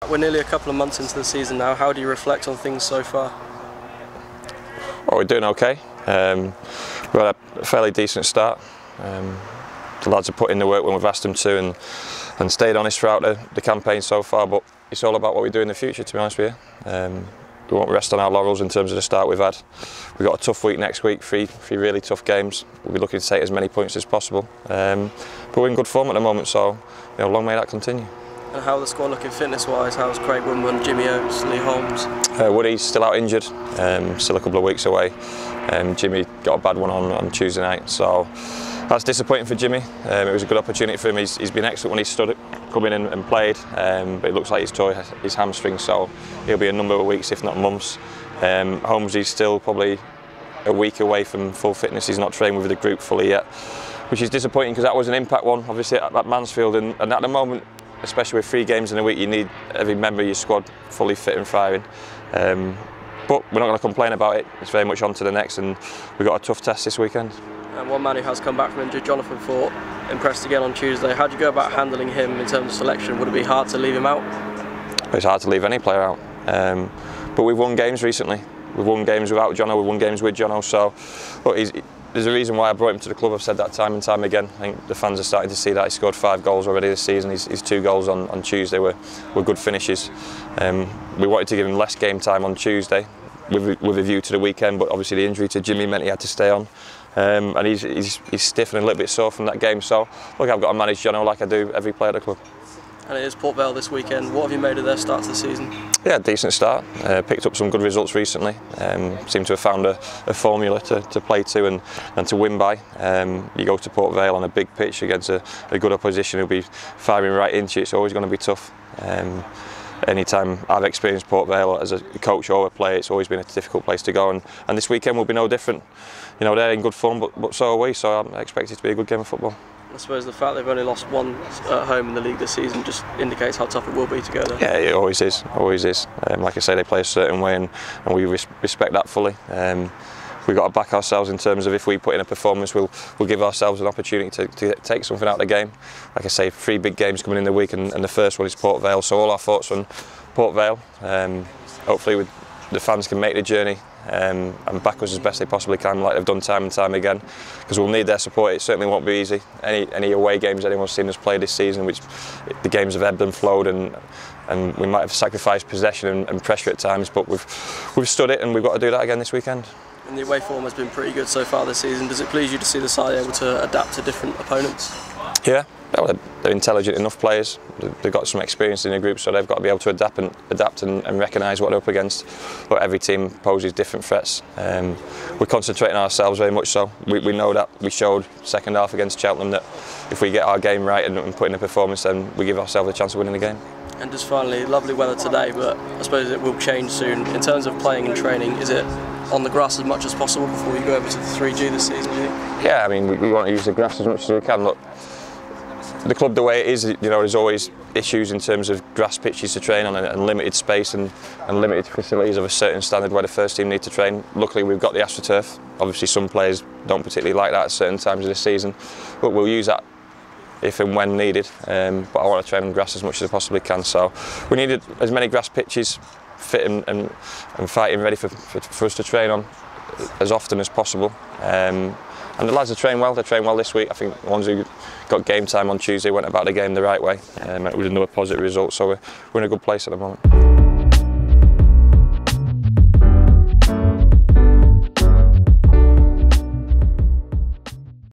We're nearly a couple of months into the season now. How do you reflect on things so far? Well, we're doing okay. We've had a fairly decent start. The lads have put in the work when we've asked them to and stayed honest throughout the campaign so far, but it's all about what we do in the future, to be honest with you. We won't rest on our laurels in terms of the start we've had. We've got a tough week next week, three really tough games. We'll be looking to take as many points as possible. But we're in good form at the moment, so long may that continue. And how are the squad looking fitness-wise? How's Craig Woodman, Jimmy Oates, Lee Holmes? Woody's still out injured, still a couple of weeks away. Jimmy got a bad one on Tuesday night, so that's disappointing for Jimmy. It was a good opportunity for him. He's been excellent when he's stood it, come in and played, but it looks like he's tore his hamstring, so he'll be a number of weeks, if not months. Holmes is still probably a week away from full fitness. He's not trained with the group fully yet, which is disappointing because that was an impact one, obviously, at Mansfield, and at the moment, especially with 3 games in a week, you need every member of your squad fully fit and firing. But we're not going to complain about it. It's very much on to the next, and we've got a tough test this weekend. And one man who has come back from injury, Jonathan Fort, impressed again on Tuesday. How do you go about handling him in terms of selection? Would it be hard to leave him out? It's hard to leave any player out. But we've won games recently. We've won games without Jono, we've won games with Jono. So look, there's a reason why I brought him to the club. I've said that time and time again. I think the fans are starting to see that. He scored 5 goals already this season. His 2 goals on Tuesday were good finishes. We wanted to give him less game time on Tuesday with a view to the weekend, but obviously the injury to Jimmy meant he had to stay on. And he's stiff and a little bit sore from that game. So look, I've got to manage Jono like I do every player at the club. And it is Port Vale this weekend. What have you made of their start to the season? Yeah, decent start. Picked up some good results recently. Seem to have found a formula to play to and to win by. You go to Port Vale on a big pitch against a good opposition who'll be firing right into you. It's always going to be tough. Anytime I've experienced Port Vale as a coach or a player, it's always been a difficult place to go, and this weekend will be no different. They're in good form, but so are we, so I expect it to be a good game of football. I suppose the fact they've only lost 1 at home in the league this season just indicates how tough it will be to go there. Yeah, it always is, always is. Like I say, they play a certain way, and we respect that fully. We've got to back ourselves in terms of if we put in a performance, we'll give ourselves an opportunity to take something out of the game. Like I say, 3 big games coming in the week, and the first one is Port Vale, so all our thoughts on Port Vale. Hopefully the fans can make the journey and back us as best they possibly can, like they've done time and time again, because we'll need their support. It certainly won't be easy. Any away games anyone's seen us play this season, which the games have ebbed and flowed, and we might have sacrificed possession and pressure at times, but we've stood it, and we've got to do that again this weekend. And the away form has been pretty good so far this season. Does it please you to see the side able to adapt to different opponents? Yeah, they're intelligent enough players. They've got some experience in the group, so they've got to be able to adapt and recognise what they're up against. But every team poses different threats. We're concentrating on ourselves very much so. We know that. We showed second half against Cheltenham that if we get our game right and put in a performance, then we give ourselves a chance of winning the game. And just finally, lovely weather today, but I suppose it will change soon. In terms of playing and training, is it on the grass as much as possible before you go over to the 3G this season, do you? Yeah, I mean, we want to use the grass as much as we can. Look, the club the way it is, there's always issues in terms of grass pitches to train on and limited space and limited facilities of a certain standard where the first team need to train. Luckily, we've got the AstroTurf. Obviously, some players don't particularly like that at certain times of the season, but we'll use that if and when needed. But I want to train on grass as much as I possibly can. So we needed as many grass pitches fit and fighting ready for us to train on as often as possible. And the lads have trained well. They trained well this week. I think the ones who got game time on Tuesday went about the game the right way. It was another positive result, so we're in a good place at the moment.